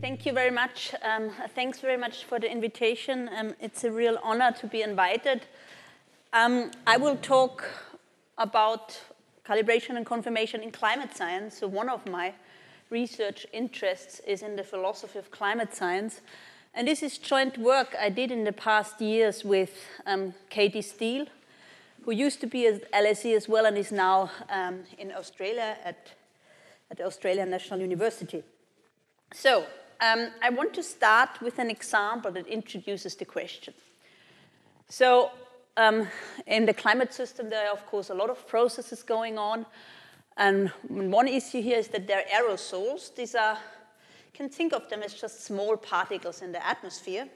Thank you very much. Thanks very much for the invitation. It's a real honor to be invited. I will talk about calibration and confirmation in climate science. So one of my research interests is in the philosophy of climate science. And this is joint work I did in the past years with Katie Steele, who used to be at LSE as well and is now in Australia at the Australian National University. So I want to start with an example that introduces the question. So in the climate system, there are, of course, a lot of processes going on. And one issue here is that there are aerosols. These are, you can think of them as just small particles in the atmosphere.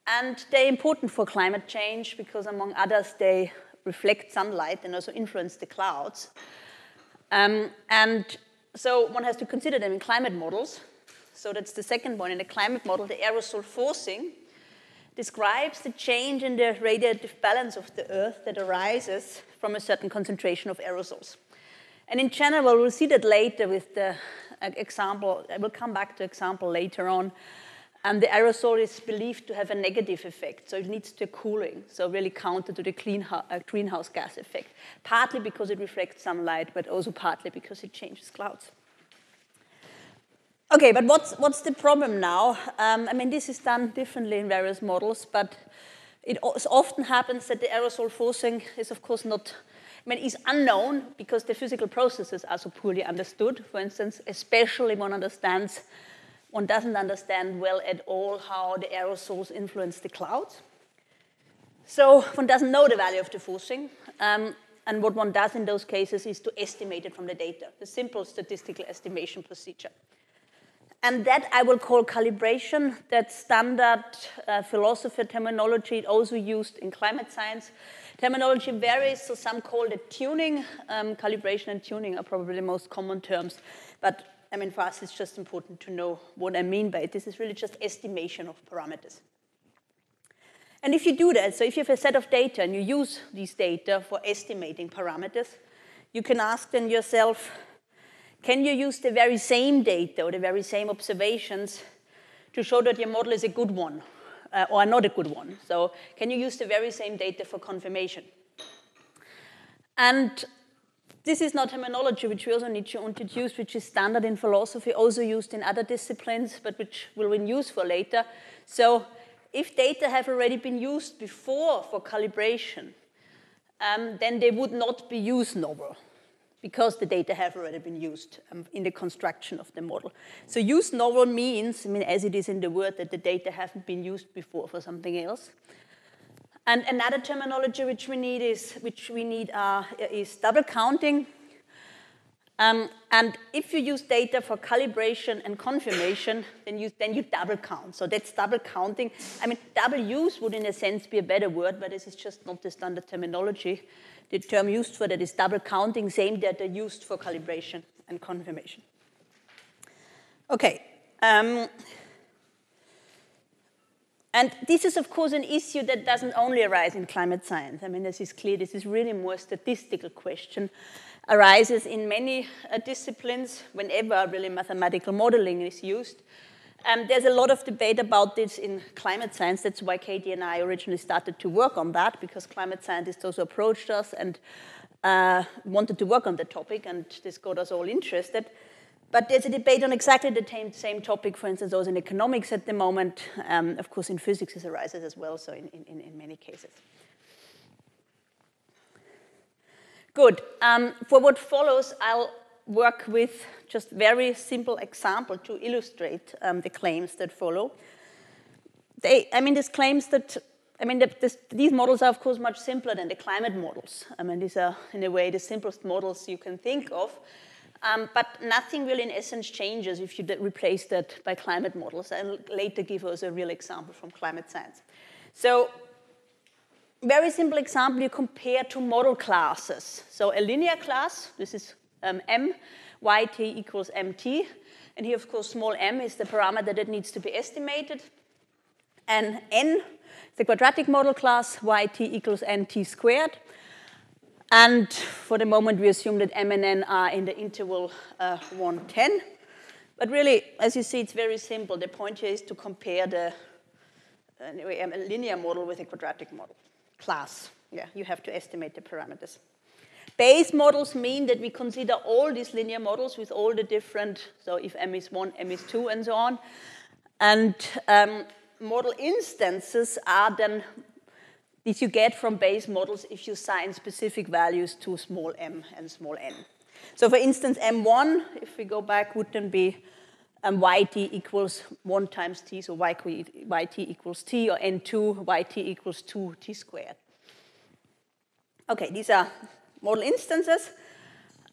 And they're important for climate change because, among others, they reflect sunlight and also influence the clouds. And so one has to consider them in climate models. So that's the second one. In the climate model, the aerosol forcing describes the change in the radiative balance of the Earth that arises from a certain concentration of aerosols. And in general, we'll see that later with the example. I will come back to example later on. The aerosol is believed to have a negative effect, so it leads to cooling, so really counter to the greenhouse gas effect, partly because it reflects sunlight, but also partly because it changes clouds. Okay, but what's the problem now? I mean, this is done differently in various models, but it often happens that the aerosol forcing is, of course, not, I mean, is unknown because the physical processes are so poorly understood. For instance, especially one doesn't understand well at all how the aerosols influence the clouds. So one doesn't know the value of the forcing. And what one does in those cases is to estimate it from the data, the simple statistical estimation procedure. And that I will call calibration. That standard philosophy terminology also used in climate science. Terminology varies, so some call it tuning. Calibration and tuning are probably the most common terms. But I mean, for us, it's just important to know what I mean by it. This is really just estimation of parameters. And if you do that, so if you have a set of data and you use these data for estimating parameters, you can ask then yourself, can you use the very same data or the very same observations to show that your model is a good one or not a good one? So can you use the very same data for confirmation? And this is not terminology which we also need to introduce, which is standard in philosophy, also used in other disciplines, but which we'll be useful later. So if data have already been used before for calibration, then they would not be use-novel because the data have already been used in the construction of the model. So use-novel means, I mean, as it is in the word, that the data haven't been used before for something else. And another terminology which we need is double counting. And if you use data for calibration and confirmation, then you double count. So that's double counting. I mean, double use would in a sense be a better word, but this is just not the standard terminology. The term used for that is double counting, same that they're used for calibration and confirmation. Okay. And this is, of course, an issue that doesn't only arise in climate science. I mean, this is clear. This is really more a statistical question. Arises in many disciplines whenever really mathematical modeling is used. There's a lot of debate about this in climate science. That's why Katie and I originally started to work on that, because climate scientists also approached us and wanted to work on the topic, and this got us all interested. But there's a debate on exactly the same topic, for instance, also in economics at the moment. Of course, in physics it arises as well, so in many cases. Good. For what follows, I'll work with just very simple example to illustrate the claims that follow. These claims that, these models are, of course, much simpler than the climate models. I mean, these are, in a way, the simplest models you can think of. But nothing really, in essence, changes if you replace that by climate models. I'll later give us a real example from climate science. So, very simple example, you compare two model classes. So a linear class, this is m, yt equals mt. And here, of course, small m is the parameter that needs to be estimated. And n, the quadratic model class, yt equals nt squared. And for the moment, we assume that m and n are in the interval 1, 10. But really, as you see, it's very simple. The point here is to compare the a linear model with a quadratic model. Class, yeah, you have to estimate the parameters. Bayes models mean that we consider all these linear models with all the different, so if m is 1, m is 2, and so on. And model instances are then these you get from Bayes models if you assign specific values to small m and small n. So for instance, m1, if we go back, would then be yt equals 1 times t, so yt equals t, or n2, yt equals 2t squared. Okay, these are model instances.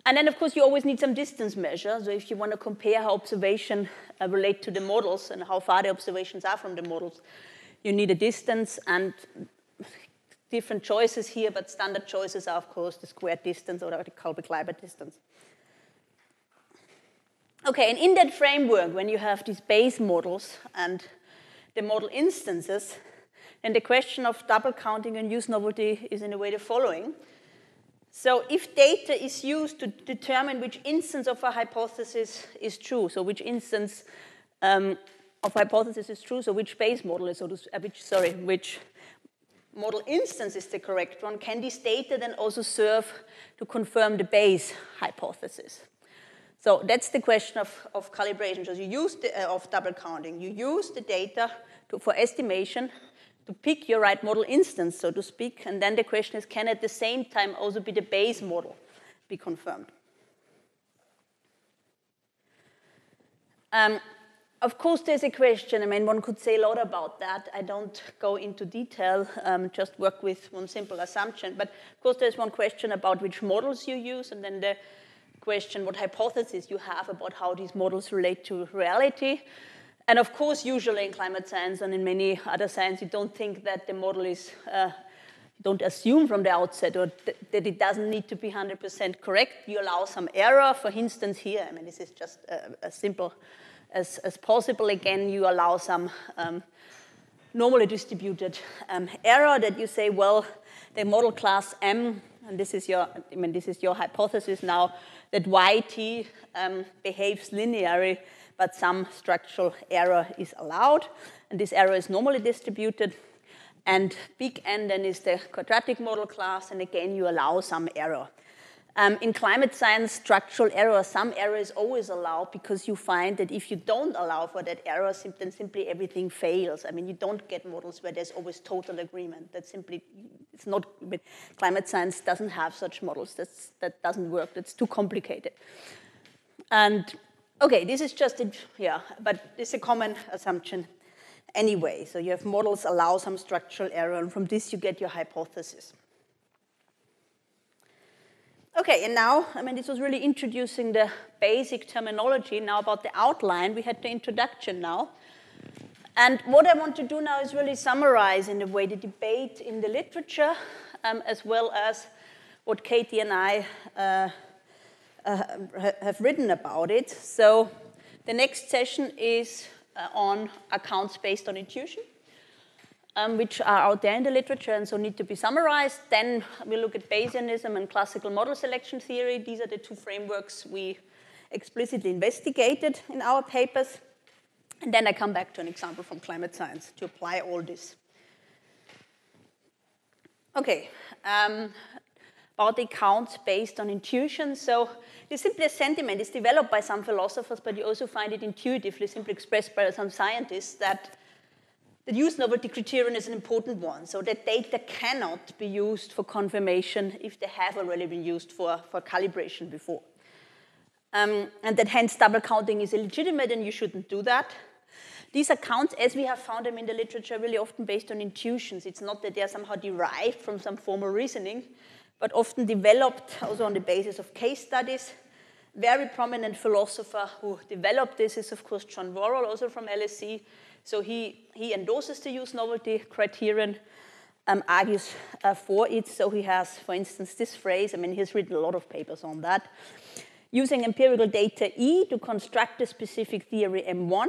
And then, of course, you always need some distance measure. So if you want to compare how observations relate to the models and how far the observations are from the models, you need a distance and different choices here, but standard choices are, of course, the squared distance or the calibrate distance. Okay, and in that framework, when you have these Bayes models and the model instances, then the question of double counting and use novelty is in a way the following. So if data is used to determine which instance of a hypothesis is true, so which instance of hypothesis is true, so which Bayes model is, which model instance is the correct one, can this data then also serve to confirm the Bayes hypothesis? So that's the question of calibration. So you use of double counting. You use the data for estimation to pick your right model instance, so to speak, and then the question is, can at the same time also be the Bayes model be confirmed? Of course, there's a question. I mean, one could say a lot about that. I don't go into detail, just work with one simple assumption. But of course, there's one question about which models you use, and then the question what hypotheses you have about how these models relate to reality. And of course, usually in climate science and in many other science, you don't think that the model is, you don't assume from the outset or that it doesn't need to be 100% correct. You allow some error. For instance, here, I mean, this is just as simple as possible. Again, you allow some normally distributed error that you say, well, the model class M, and this is your hypothesis now, that yt behaves linearly, but some structural error is allowed, and this error is normally distributed. And big N then is the quadratic model class, and again, you allow some error. In climate science, structural error, some error is always allowed because you find that if you don't allow for that error, then simply everything fails. I mean, you don't get models where there's always total agreement. That simply, it's not, climate science doesn't have such models. That doesn't work. That's too complicated. And okay, this is just, but it's a common assumption anyway. So you have models allow some structural error, and from this you get your hypothesis. Okay, and now, I mean, this was really introducing the basic terminology. Now about the outline, we had the introduction now. And what I want to do now is really summarize in a way the debate in the literature, as well as what Katie and I have written about it. So the next session is on accounts based on intuition, which are out there in the literature and so need to be summarized. Then we look at Bayesianism and classical model selection theory. These are the two frameworks we explicitly investigated in our papers. And then I come back to an example from climate science to apply all this. Okay, about the accounts based on intuition. So this simply a sentiment. It's developed by some philosophers, but you also find it intuitively simply expressed by some scientists that the use-novelty criterion is an important one, so that data cannot be used for confirmation if they have already been used for calibration before. And that hence double counting is illegitimate and you shouldn't do that. These accounts, as we have found them in the literature, are really often based on intuitions. It's not that they are somehow derived from some formal reasoning, but often developed also on the basis of case studies. Very prominent philosopher who developed this is, of course, John Werndl, also from LSE. So he endorses the use-novelty criterion, argues for it. So he has, for instance, this phrase. I mean, he's written a lot of papers on that. Using empirical data E to construct a specific theory M1.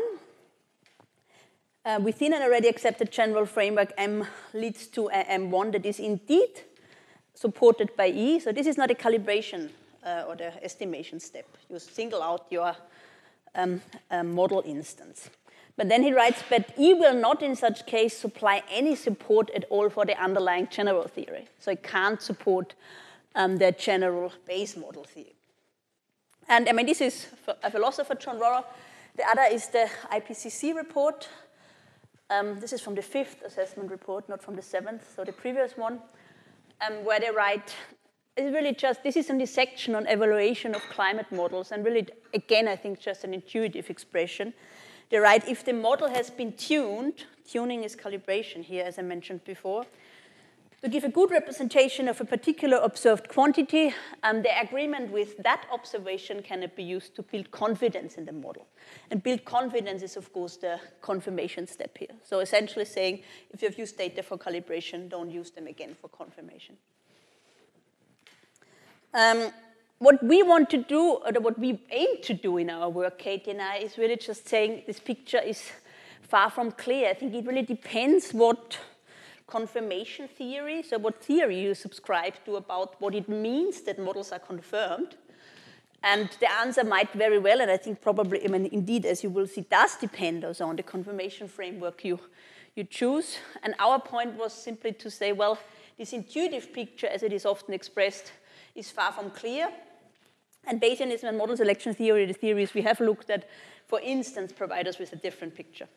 Within an already accepted general framework, M leads to a M1 that is indeed supported by E. So this is not a calibration or the estimation step. You single out your model instance. But then he writes, but E will not in such case supply any support at all for the underlying general theory. So it can't support the general Bayes model theory. And I mean, this is a philosopher, John Rohrer. The other is the IPCC report. This is from the 5th assessment report, not from the 7th, so the previous one, where they write, it's really just, this is in this section on evaluation of climate models, and really, again, I think just an intuitive expression. They write, if the model has been tuned, tuning is calibration here, as I mentioned before, to give a good representation of a particular observed quantity, the agreement with that observation cannot be used to build confidence in the model. And build confidence is, of course, the confirmation step here. So essentially saying, if you've used data for calibration, don't use them again for confirmation. What we want to do, or what we aim to do in our work, Katie and I, is really just saying this picture is far from clear. I think it really depends what confirmation theory, so what theory you subscribe to about what it means that models are confirmed. And the answer might very well, and I think probably, I mean, indeed, as you will see, does depend also on the confirmation framework you choose. And our point was simply to say, well, this intuitive picture, as it is often expressed, is far from clear. And Bayesianism and model selection theory, the theories we have looked at, for instance, provide us with a different picture.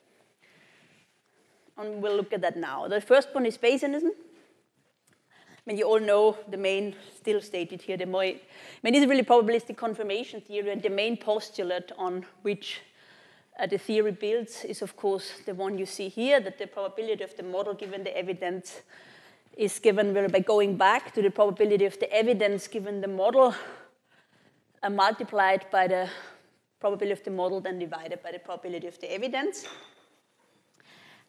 And we'll look at that now. The first one is Bayesianism. I mean, you all know the main, still stated here, this is really probabilistic confirmation theory, and the main postulate on which the theory builds is, of course, the one you see here, that the probability of the model given the evidence is given by going back to the probability of the evidence given the model, multiplied by the probability of the model, then divided by the probability of the evidence.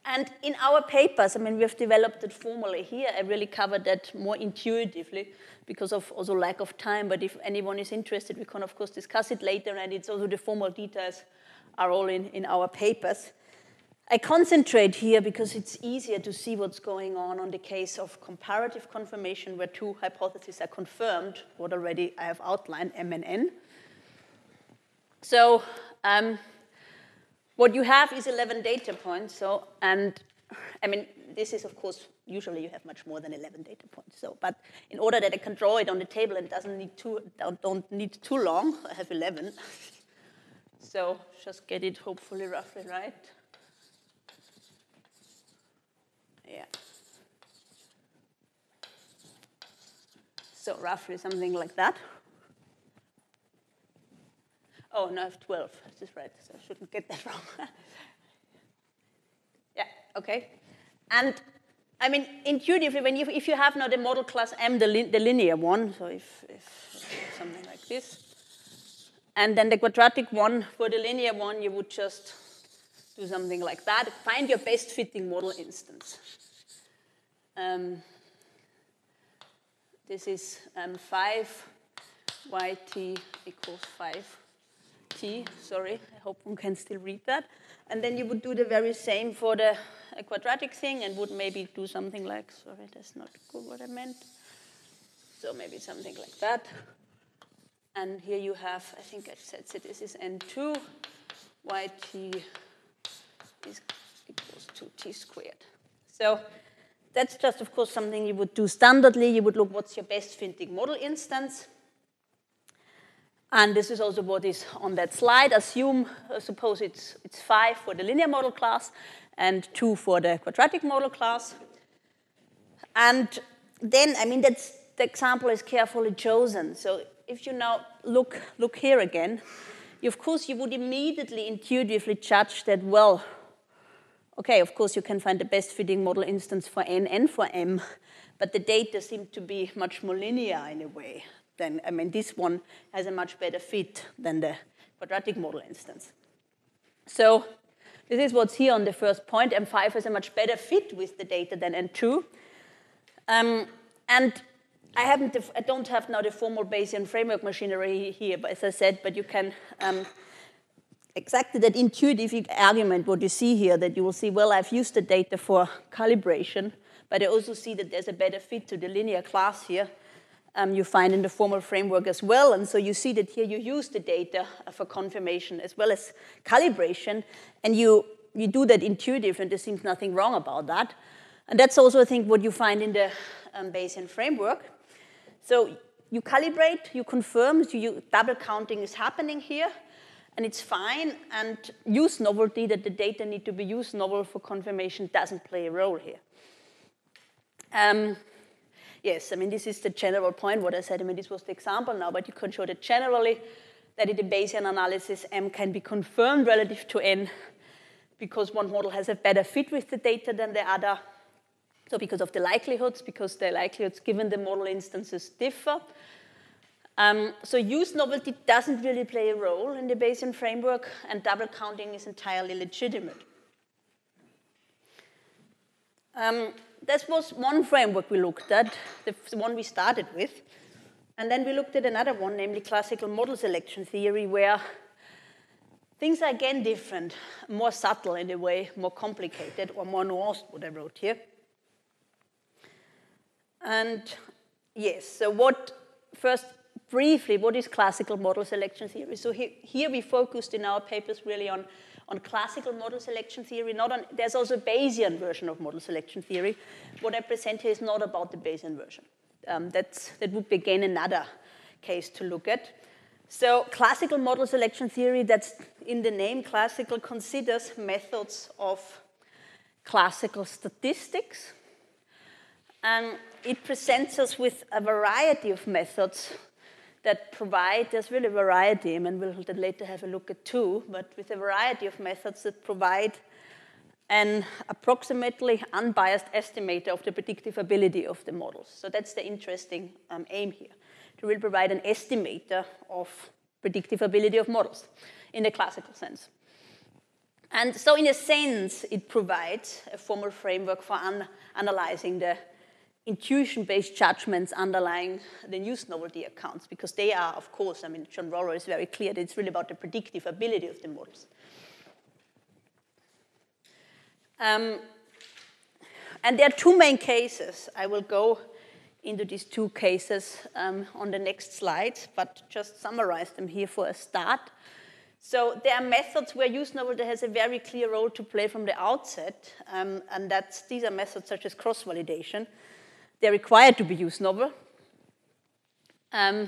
And in our papers, I mean, we have developed it formally here. I really covered that more intuitively because of also lack of time. But if anyone is interested, we can, of course, discuss it later. And it's also the formal details are all in our papers. I concentrate here because it's easier to see what's going on the case of comparative confirmation, where two hypotheses are confirmed, what already I have outlined, M and N. So what you have is 11 data points. So, and I mean, this is, of course, usually you have much more than 11 data points. So, but in order that I can draw it on the table and doesn't need don't need too long, I have 11. So just get it hopefully roughly right. Yeah. So roughly something like that. Oh, no, I have 12. This is right, so I shouldn't get that wrong. Yeah, okay. And I mean, intuitively, if you have now the model class M, the linear one, so if something like this, and then the quadratic one for the linear one, you would just do something like that. Find your best fitting model instance. This is 5 yt equals 5t. Sorry, I hope one can still read that. And then you would do the very same for the quadratic thing and would maybe do something like, sorry, that's not good what I meant. So maybe something like that. And here you have, I think I said so this is n2, yt is equals 2t squared. So that's just, of course, something you would do standardly. You would look what's your best fitting model instance. And this is also what is on that slide. Assume, suppose it's 5 for the linear model class and 2 for the quadratic model class. And then, I mean, that's, the example is carefully chosen. So if you now look here again, of course, you would immediately intuitively judge that, well, okay, of course, you can find the best fitting model instance for N and for M, but the data seem to be much more linear in a way. Then, I mean, this one has a much better fit than the quadratic model instance. So this is what's here on the first point. M5 has a much better fit with the data than N2. And I don't have now the formal Bayesian framework machinery here, but as I said, but you can exactly that intuitive argument, what you see here, that you will see, well, I've used the data for calibration, but I also see that there's a better fit to the linear class here. you find in the formal framework as well. And so you see that here you use the data for confirmation as well as calibration, and you do that intuitive, and there seems nothing wrong about that. And that's also, I think, what you find in the Bayesian framework. So you calibrate, you confirm, double counting is happening here, and it's fine, and use novelty, that the data need to be use novel for confirmation, doesn't play a role here. Yes, I mean, this is the general point, what I said. I mean, this was the example now, but you can show that generally that in the Bayesian analysis, M can be confirmed relative to N because one model has a better fit with the data than the other. So because of the likelihoods, because the likelihoods given the model instances differ. So use novelty doesn't really play a role in the Bayesian framework, and double counting is entirely legitimate. This was one framework we looked at, the one we started with. And then we looked at another one, namely classical model selection theory, where things are again different, more subtle in a way, more complicated, or more nuanced, what I wrote here. And yes, so first, briefly, what is classical model selection theory? So here we focused in our papers really on classical model selection theory, there's also a Bayesian version of model selection theory. What I present here is not about the Bayesian version. That would be again another case to look at. So classical model selection theory, that's in the name, classical considers methods of classical statistics. And it presents us with a variety of methods that provide, there's really a variety, and we'll later have a look at two, but with a variety of methods that provide an approximately unbiased estimator of the predictive ability of the models. So that's the interesting aim here, to really provide an estimator of predictive ability of models in the classical sense. And so in a sense, it provides a formal framework for analyzing the intuition-based judgments underlying the use novelty accounts, because they are, of course, I mean, John Roller is very clear that it's really about the predictive ability of the models. And there are two main cases. I will go into these two cases on the next slide, but just summarize them here for a start. So there are methods where use novelty has a very clear role to play from the outset, and these are methods such as cross-validation. They're required to be use novel.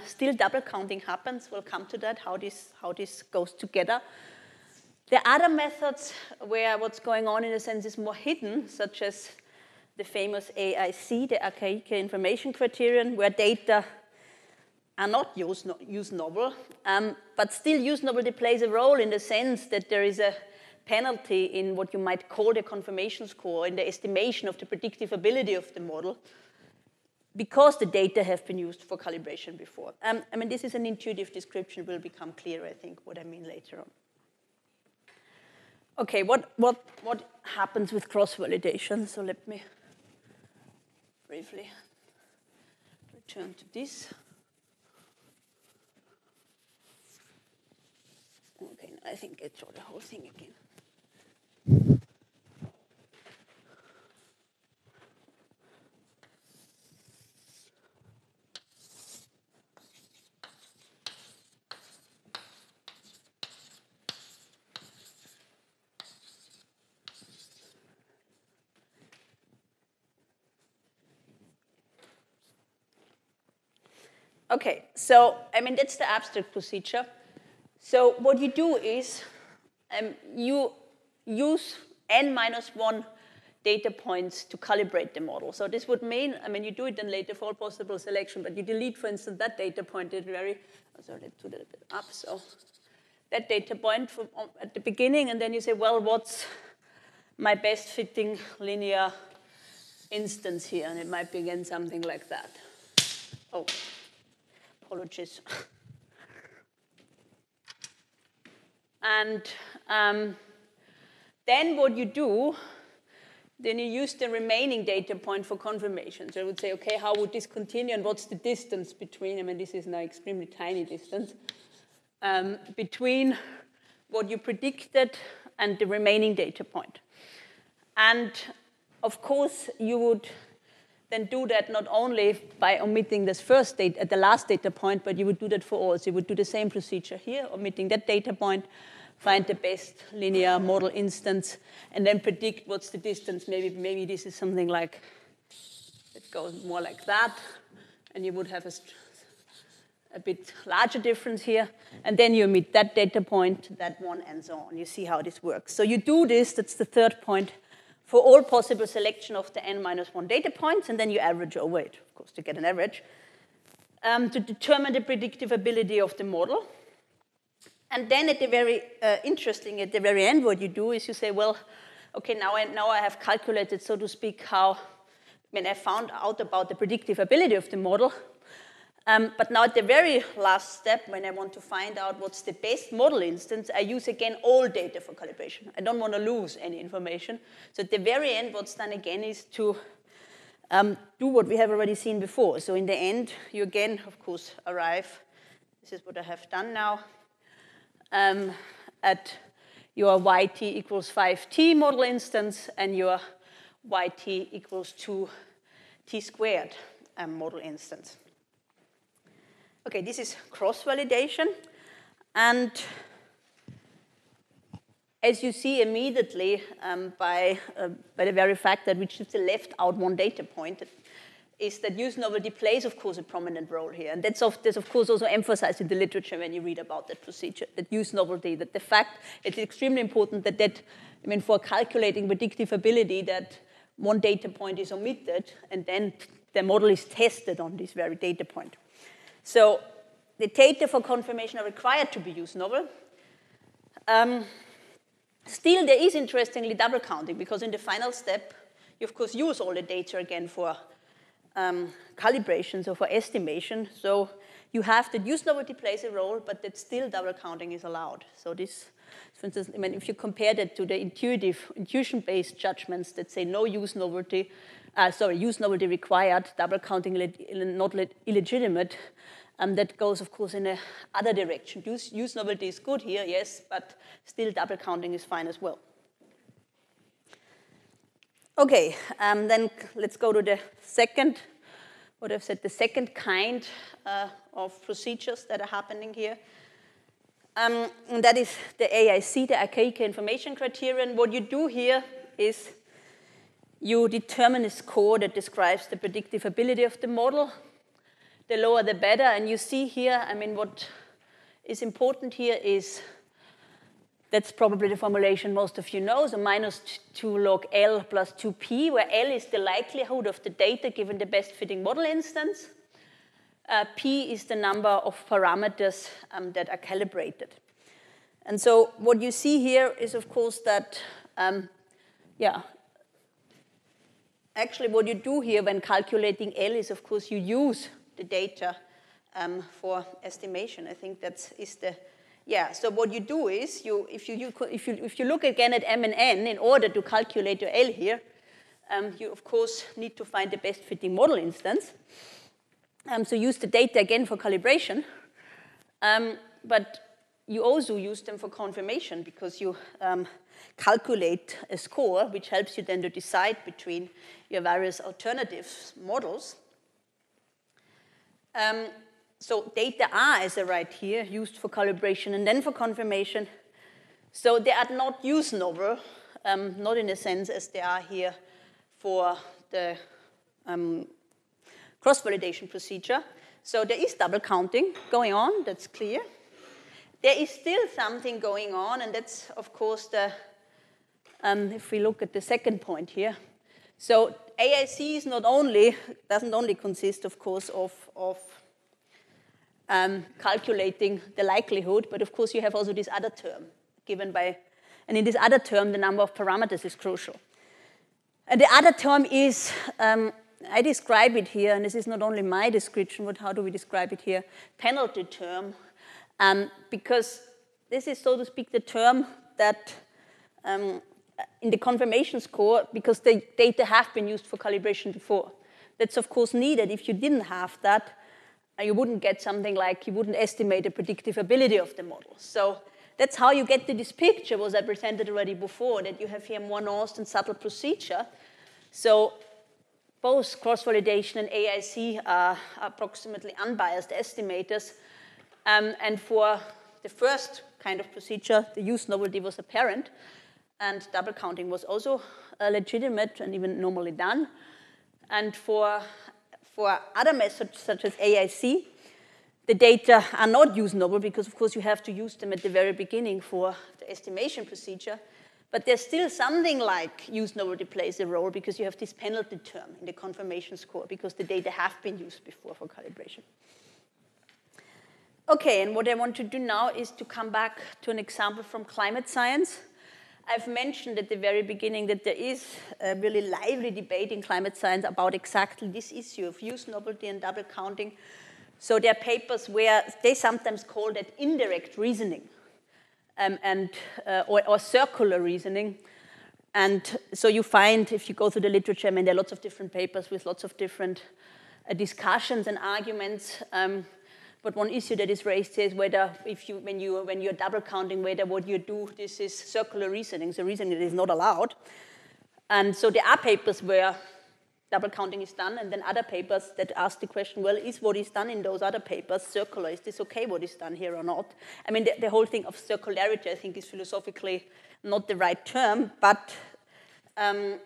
Still, double counting happens. We'll come to that, how this goes together. There are other methods where what's going on in a sense is more hidden, such as the famous AIC, the archaic information criterion, where data are not use novel, but still use novelty plays a role in the sense that there is a penalty in what you might call the confirmation score, in the estimation of the predictive ability of the model, because the data have been used for calibration before. I mean, this is an intuitive description. It will become clear, I think, what I mean later on. Okay, what happens with cross-validation? So let me briefly return to this. Okay, I think I draw the whole thing again. Okay, so, I mean, that's the abstract procedure. So what you do is you use n-1 data points to calibrate the model. So this would mean, I mean, you do it then later for all possible selection, but you delete, for instance, that data point at let's do that a bit up. So that data point at the beginning, and then you say, well, what's my best fitting linear instance here? And it might be, again, something like that. Oh. Apologies. And then what you do, then you use the remaining data point for confirmation. So I would say, okay, how would this continue, and what's the distance between, I mean, this is now extremely tiny distance, between what you predicted and the remaining data point. And of course, you would then do that not only by omitting this first data at the last data point, but you would do that for all. So you would do the same procedure here, omitting that data point, find the best linear model instance, and then predict what's the distance. Maybe this is something like, it goes more like that, and you would have a bit larger difference here, and then you omit that data point, that one, and so on. You see how this works. So you do this, that's the third point, for all possible selection of the n-1 data points, and then you average over it, of course, to get an average, to determine the predictive ability of the model. And then at the very interesting, at the very end, what you do is you say, well, okay, now I have calculated, so to speak, when I found out about the predictive ability of the model. But now at the very last step, when I want to find out what's the best model instance, I use again all data for calibration. I don't want to lose any information. So at the very end, what's done again is to do what we have already seen before. So in the end, you again, of course, arrive, this is what I have done now, at your yt equals 5t model instance and your yt equals 2t squared model instance. Okay, this is cross-validation, and as you see immediately by the very fact that we just left out one data point, is that use-novelty plays, of course, a prominent role here. And that's of course, also emphasized in the literature when you read about that procedure, that use-novelty, that the fact it's extremely important that, for calculating predictive ability, that one data point is omitted, and then the model is tested on this very data point. So the data for confirmation are required to be use-novel. Still, there is, interestingly, double counting, because in the final step, you, of course, use all the data again for calibration, so for estimation. So you have that use-novelty plays a role, but that still double counting is allowed. So this, for instance, if you compare that to the intuition-based judgments that say no use-novelty, use-novelty required, double counting not illegitimate, that goes, of course, in the other direction. Use-novelty is good here, yes, but still double counting is fine as well. Okay, then let's go to the second, what I've said, the second kind of procedures that are happening here. And that is the AIC, the archaic information criterion. What you do here is you determine a score that describes the predictive ability of the model. The lower, the better. And you see here, what is important here is, that's probably the formulation most of you know, so minus 2 log L plus 2p, where L is the likelihood of the data given the best fitting model instance. P is the number of parameters that are calibrated. And so what you see here is, of course, that, actually what you do here when calculating L is, of course, you use the data for estimation. I think that is the, so what you do is, if you look again at M and N, in order to calculate your L here, you, of course, need to find the best fitting model instance. So use the data again for calibration, but you also use them for confirmation, because you calculate a score, which helps you then to decide between your various alternative models. So data are, as I write here, used for calibration and then for confirmation. So they are not use-novel, not in a sense as they are here for the cross-validation procedure. So there is double counting going on, that's clear. There is still something going on, and that's, of course, the, if we look at the second point here. So AIC is doesn't only consist, of course, of calculating the likelihood, but of course you have also this other term given by, and in this other term the number of parameters is crucial. And the other term is, I describe it here, and this is not only my description, but how do we describe it here? Penalty term, because this is, so to speak, the term that in the confirmation score, because the data have been used for calibration before. That's, of course, needed. If you didn't have that, you wouldn't get something like, you wouldn't estimate the predictive ability of the model. So that's how you get to this picture, was I presented already before, that you have here more nuanced and subtle procedure. So both cross-validation and AIC are approximately unbiased estimators. And for the first kind of procedure, the use-novelty was apparent, and double counting was also legitimate and even normally done. And for other methods, such as AIC, the data are not use-novel because, of course, you have to use them at the very beginning for the estimation procedure. But there's still something like use-novelty plays a role because you have this penalty term in the confirmation score because the data have been used before for calibration. Okay, and what I want to do now is to come back to an example from climate science. I've mentioned at the very beginning that there is a really lively debate in climate science about exactly this issue of use-novelty and double counting. So there are papers where they sometimes call that indirect reasoning or circular reasoning. And so you find, if you go through the literature, I mean, there are lots of different papers with lots of different discussions and arguments. But one issue that is raised is whether, when you're double counting, whether what you do, this is circular reasoning, so reasoning that is not allowed. And so there are papers where double counting is done, and then other papers that ask the question, well, is what is done in those other papers circular? Is this okay what is done here or not? I mean, the whole thing of circularity, I think, is philosophically not the right term, but I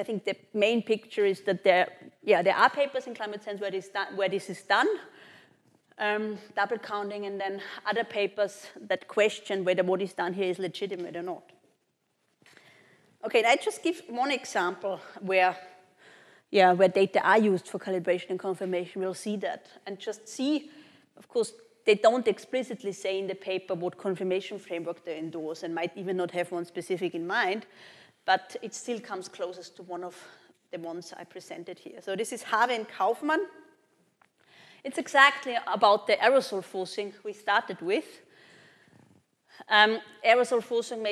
think the main picture is that there are papers in climate science where this is done, double counting, and then other papers that question whether what is done here is legitimate or not. Okay, I just give one example where data are used for calibration and confirmation. We'll see that. And just see, of course, they don't explicitly say in the paper what confirmation framework they endorse and might even not have one specific in mind, but it still comes closest to one of the ones I presented here. So this is Harvey and Kaufman. It's exactly about the aerosol forcing we started with. Aerosol forcing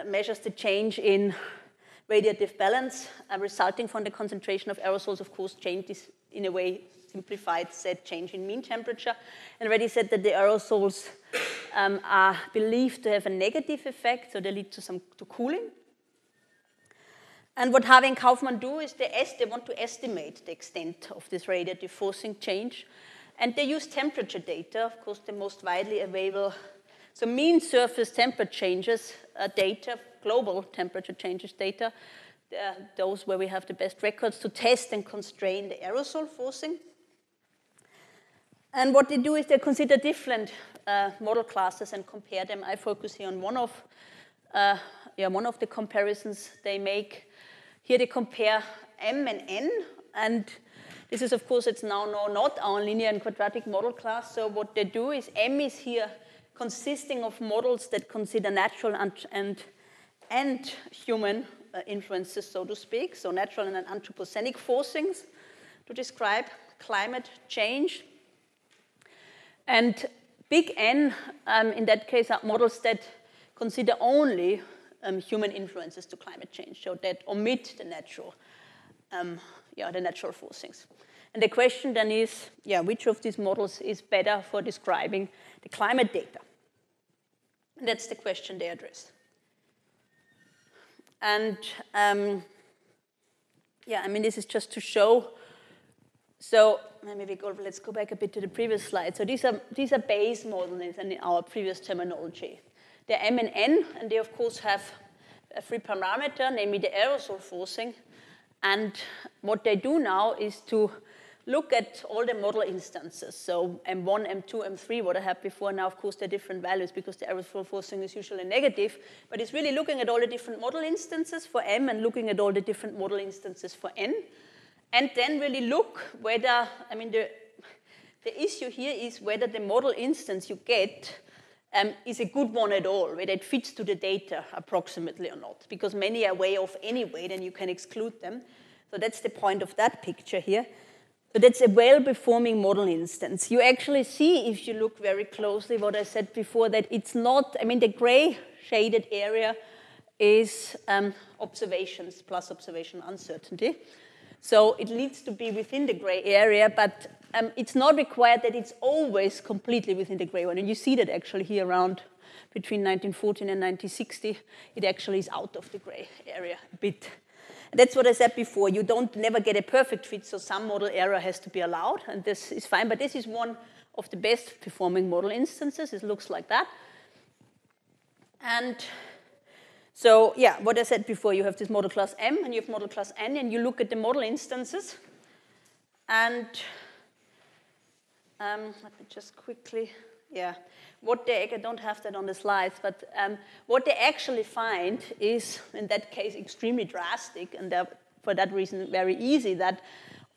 measures the change in radiative balance resulting from the concentration of aerosols. Of course, change is, in a way, simplified, said change in mean temperature. And already said that the aerosols are believed to have a negative effect, so they lead to cooling. And what Harvey and Kaufman do is they want to estimate the extent of this radiative forcing change. And they use temperature data, of course, the most widely available. So mean surface temperature changes data, global temperature changes data, those where we have the best records to test and constrain the aerosol forcing. And what they do is they consider different model classes and compare them. I focus here on one of the comparisons they make. Here they compare M and N, and this is, of course, it's now not our linear and quadratic model class. So what they do is M is here consisting of models that consider natural and human influences, so to speak, so natural and anthropogenic forcings to describe climate change. And big N, in that case, are models that consider only human influences to climate change, so that omit the natural forcings. And the question then is, which of these models is better for describing the climate data? And that's the question they address. And I mean, this is just to show. So let's go back a bit to the previous slide. So these are base models in our previous terminology. They're M and N, and they of course have a free parameter, namely the aerosol forcing. And what they do now is to look at all the model instances. So M1, M2, M3, what I had before. Now, of course, they're different values because the aerosol forcing is usually negative. But it's really looking at all the different model instances for M and looking at all the different model instances for N. And then really look whether, I mean, the issue here is whether the model instance you get is a good one at all, whether it fits to the data approximately or not. Because many are way off anyway, then you can exclude them. So that's the point of that picture here. But it's a well-performing model instance. You actually see, if you look very closely, what I said before, that it's not, I mean, the gray shaded area is observations plus observation uncertainty. So it needs to be within the gray area, but it's not required that it's always completely within the gray one. And you see that actually here around between 1914 and 1960, it actually is out of the gray area a bit. That's what I said before. You don't never get a perfect fit, so some model error has to be allowed, and this is fine. But this is one of the best performing model instances. It looks like that. And so, yeah, what I said before, you have this model class M, and you have model class N, and you look at the model instances. And let me just quickly, what I don't have that on the slides, but what they actually find is, in that case, extremely drastic, and for that reason, very easy, that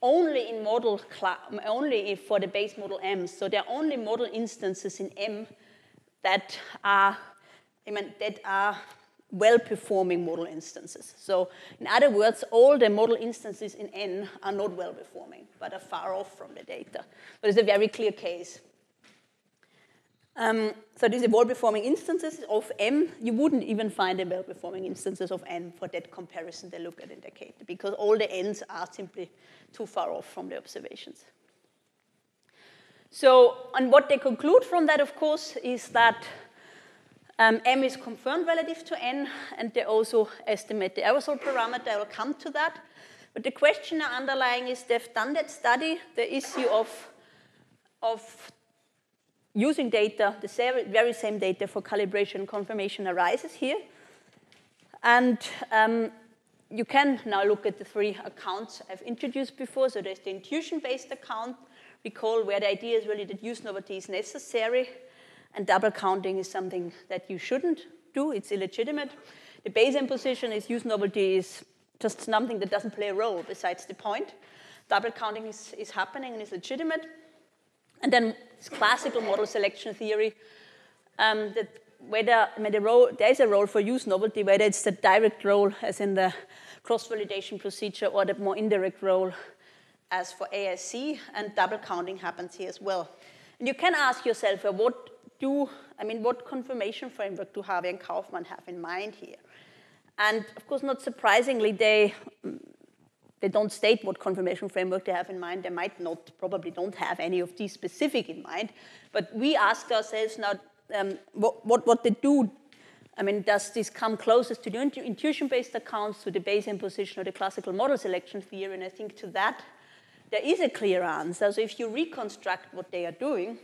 only in only for the base model M, so there are only model instances in M that are, well-performing model instances. So, in other words, all the model instances in N are not well-performing, but are far off from the data. But it's a very clear case. So these are well-performing instances of M. You wouldn't even find the well-performing instances of N for that comparison they look at in the case, because all the N's are simply too far off from the observations. So, and what they conclude from that, of course, is that M is confirmed relative to N, and they also estimate the aerosol parameter. I will come to that. But the question underlying is they've done that study, the issue of using data, the very same data for calibration and confirmation arises here. And you can now look at the three accounts I've introduced before. So there's the intuition-based account. Recall where the idea is really that use-novelty is necessary, and double counting is something that you shouldn't do. It's illegitimate. The Bayesian position is use-novelty is just something that doesn't play a role besides the point. Double counting is happening and is legitimate. And then this classical model selection theory, that whether there is a role for use-novelty, whether it's the direct role as in the cross-validation procedure or the more indirect role as for AIC, and double counting happens here as well. And you can ask yourself, what confirmation framework do Harvey and Kaufman have in mind here? And of course, not surprisingly, they don't state what confirmation framework they have in mind. They might not, probably don't have any of these specific in mind. But we ask ourselves now, what they do. Does this come closest to the intuition-based accounts, to the Bayesian position, or the classical model selection theory? And I think to that, there is a clear answer. So if you reconstruct what they are doing,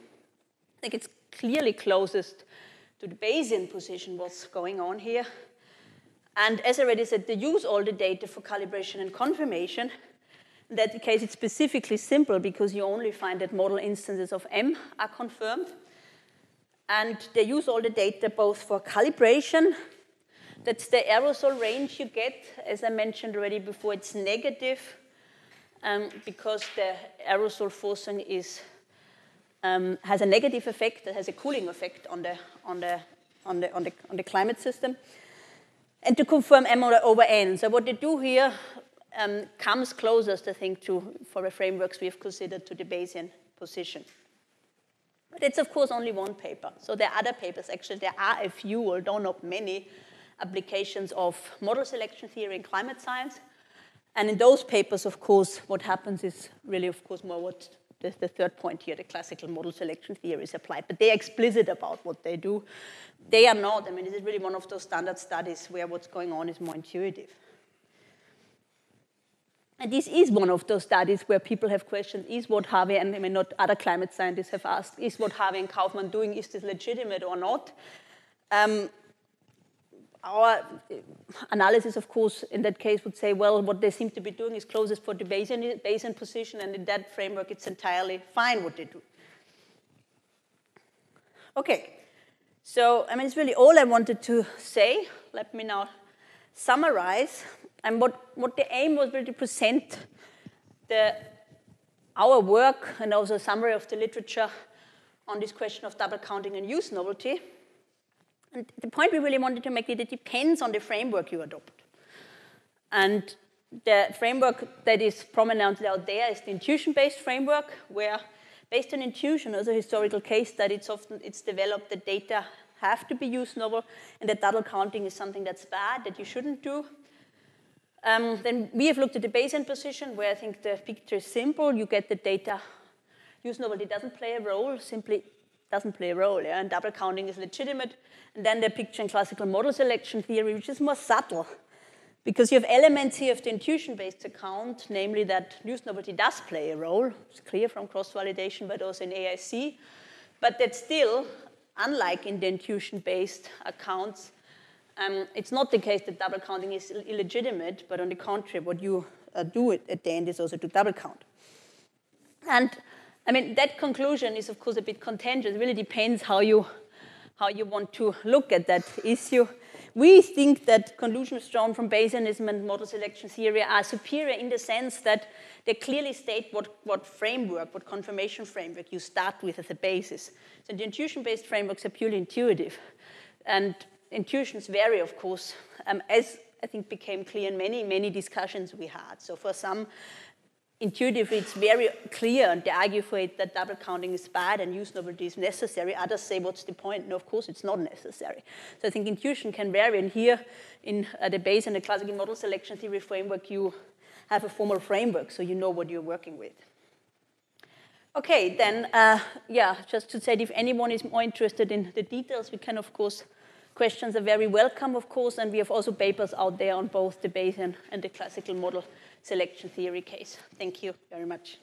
I think it's clearly closest to the Bayesian position, what's going on here. And as I already said, they use all the data for calibration and confirmation. In that case, it's specifically simple because you only find that model instances of M are confirmed. And they use all the data both for calibration. That's the aerosol range you get. As I mentioned already before, it's negative because the aerosol forcing has a negative effect. It has a cooling effect on the climate system. And to confirm M over N. So what they do here comes closest, I think, for the frameworks we have considered to the Bayesian position. But it's, of course, only one paper. So there are other papers. Actually, there are a few, although not many, applications of model selection theory in climate science. And in those papers, of course, what happens is really, of course, more what the third point here, the classical model selection theory is applied. But they are explicit about what they do. They are not. This is really one of those standard studies where what's going on is more intuitive. And this is one of those studies where people have questioned, is what Harvey and not other climate scientists have asked, is what Harvey and Kaufman doing, is this legitimate or not? Our analysis, of course, in that case would say, well, what they seem to be doing is closest for the Bayesian position, and in that framework, it's entirely fine what they do. Okay, so it's really all I wanted to say. Let me now summarize. And what the aim was really to present our work and also a summary of the literature on this question of double counting and use novelty. And the point we really wanted to make is it depends on the framework you adopt. And the framework that is prominently out there is the intuition-based framework, where based on intuition, as a historical case study, it's developed that data have to be use novel, and that double counting is something that's bad, that you shouldn't do. Then we have looked at the Bayesian position, where I think the picture is simple. You get the data. Use novelty doesn't play a role, simply doesn't play a role, yeah? And double counting is legitimate. And then the picture in classical model selection theory, which is more subtle, Because you have elements here of the intuition-based account, namely that use-novelty does play a role. It's clear from cross-validation, but also in AIC. But that still, unlike in the intuition-based accounts, it's not the case that double counting is illegitimate, but on the contrary, what you do at the end is also to double count. And I mean, that conclusion is, of course, a bit contentious. It really depends how you want to look at that issue. We think that conclusions drawn from Bayesianism and model selection theory are superior in the sense that they clearly state what framework, what confirmation framework you start with as a basis. So the intuition-based frameworks are purely intuitive. And intuitions vary, of course, as I think became clear in many, many discussions we had. So for some, intuitively, it's very clear, and they argue for it, that double counting is bad and use-novelty is necessary. Others say, what's the point? No, of course, it's not necessary. So I think intuition can vary. And here, in the Bayesian and the classical model selection theory framework, you have a formal framework, so you know what you're working with. OK, then, just to say, if anyone is more interested in the details, we can, of course, questions are very welcome, of course, and we have also papers out there on both the Bayesian and the classical model selection theory case. Thank you very much.